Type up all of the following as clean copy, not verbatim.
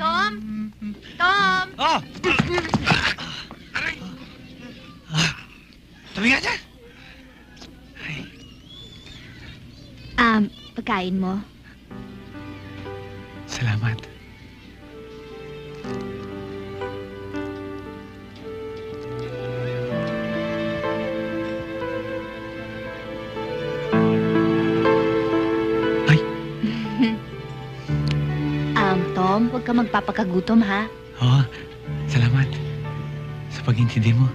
Tom? Tom? Oh! Aray! Tabi nga dyan! Pagkain mo. Salamat. Ay! Tom, huwag ka magpapakagutom, ha? Oo, salamat. Sa pag-intindi mo.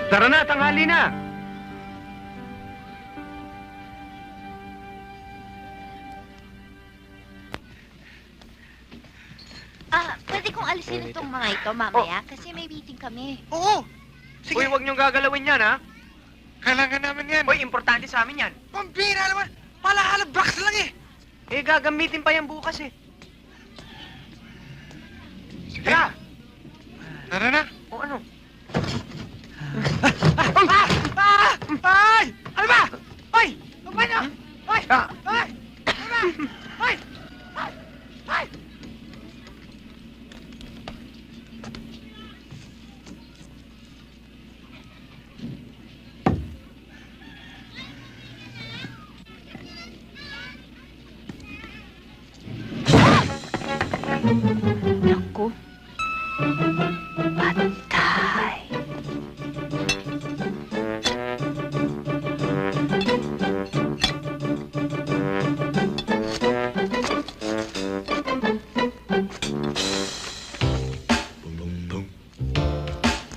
Tara na, tanghali na! Pwede kong alisin itong mga ito mamaya kasi may meeting kami. Oo! Sige! Uy, huwag niyong gagalawin yan, ha? Kailangan namin yan. Uy, importante sa amin yan. Pambira naman! Palahala box lang eh! Eh, gagamitin pa yan bukas, eh. Sige. Tara! Tara na! O ano? Ay! Ano ba? Ay! Ano ba niyo? Ay! Ah. Ay! Ano ba? Ay! Ay! Ay! Naku. Patay.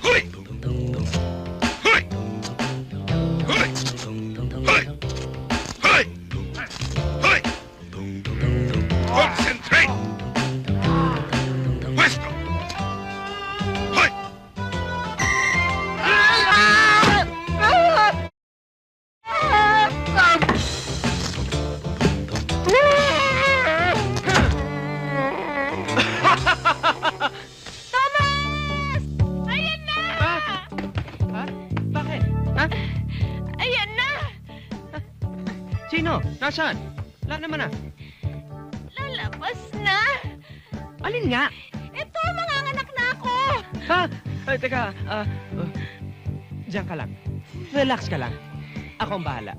Hoy! Hoy! Hoy! Hoy! Hoy! Hoy! Concentrate! Puesto! Hoy! Ayan na! Ha? Bakit? Ha? Ayan na! Sino? Nasaan? Wala naman, ah. Lalabas na! Alin nga? Ito, manganganak na ako! Ha? Ay, teka, diyan ka lang. Relax ka lang. Ako ang bahala.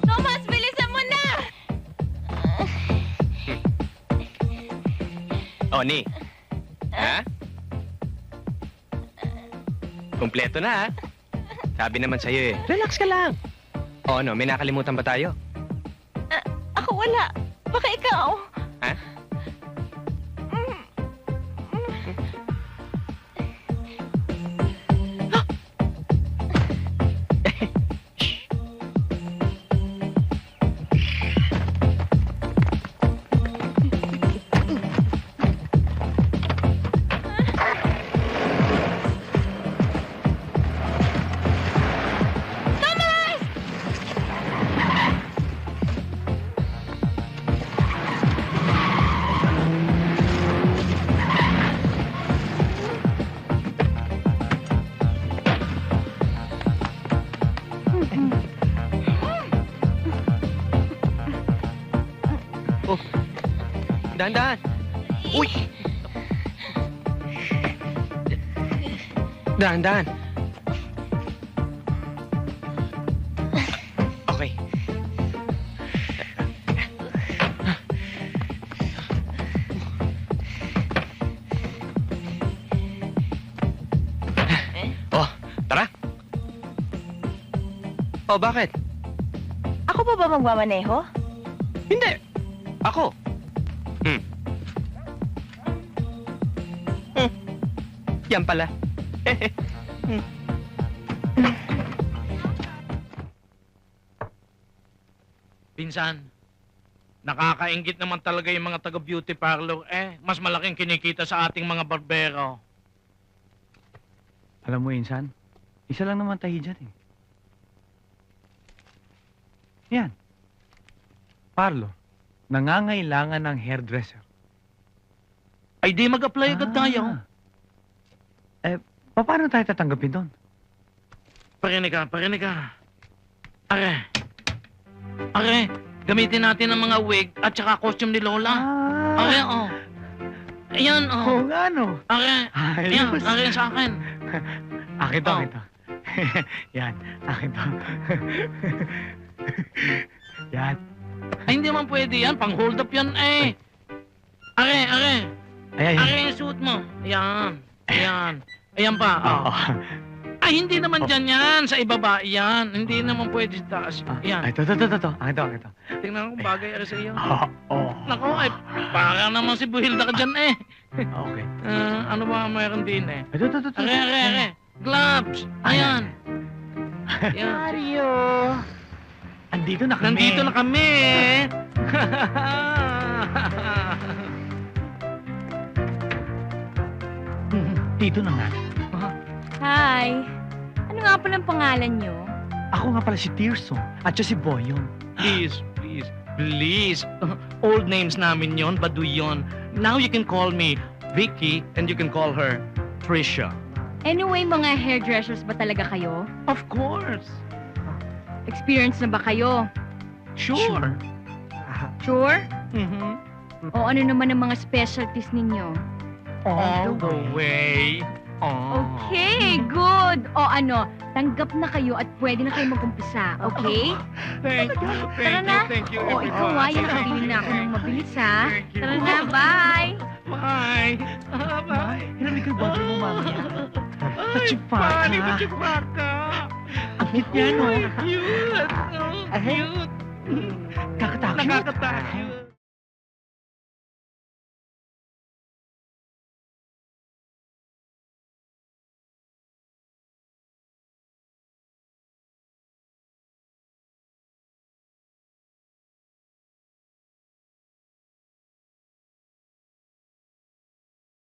Thomas, bilisan mo na! Oni. Ha? Kumpleto na, ha? Sabi naman sa'yo, eh. Relax ka lang. O, ano, may nakalimutan ba tayo? Ako wala. Baka ikaw. Ha? Oh, dahan-dahan. Uy! Dahan-dahan. Okay. Oh, tara. Oh, bakit? Ako pa ba magmamaneho? Hindi. Ako. Yan pala. Pinsan, nakakaingit naman talaga yung mga taga-beauty parlor. Mas malaking kinikita sa ating mga barbero. Alam mo, Insan, isa lang naman tayo dyan eh. Yan. Parlo, nangangailangan ng hairdresser. Ay, di mag-apply agad tayo. Paano tayo tatanggapin doon? Parinig ka. Are, gamitin natin ang mga wig at saka costume ni Lola. Are, oh. Ayan, Oo oh. nga, no? Are, ayan, Ayos. are sa akin. Akin to, Oh. akin to. Yan, akin to. Yan. Ay, hindi man pwede yan. Pang-hold up yan, eh. Are. Ayan, Are yung suit mo. Ayan. Ayan pa, Oo. oh. Ay, hindi naman dyan yan. Sa ibaba, yan. Hindi naman pwede sa taas. Ay, Yan. to. Akin to. Tingnan ko kung bagay ari sa iyo. Oo. Nako, ay, para naman si Buhilda ka dyan, eh. Okay. Ano ba mayroon din, eh? Ay, to. Are. Gloves. Ayan. Ayan. Mario. Andito na kami. Nandito na kami. Dito na nga. Hi! Ano nga palang pangalan nyo? Ako nga pala si Tirso. At siya si Boyon. Please. Old names namin yon, Baduy yon. Now you can call me Vicky and you can call her Trisha. Anyway, mga hairdressers ba talaga kayo? Of course. Experience na ba kayo? Sure. Sure? Mhm. O ano naman ang mga specialties ninyo? All the way. Oh. Okay, good! O ano, tanggap na kayo at pwede na kayo mag-umpisa, okay? Thank you. Tara na. Thank you. O ikaw yung nakabili na ako ng mabilis ha. Thank you. Tara na, bye! Bye. Bye. Hinamig ko yung bottle mo, mami. Pachipaka. Pachipaka. Ang cute niya, no? Cute. Cute. Kakatakot. Nakakatakot.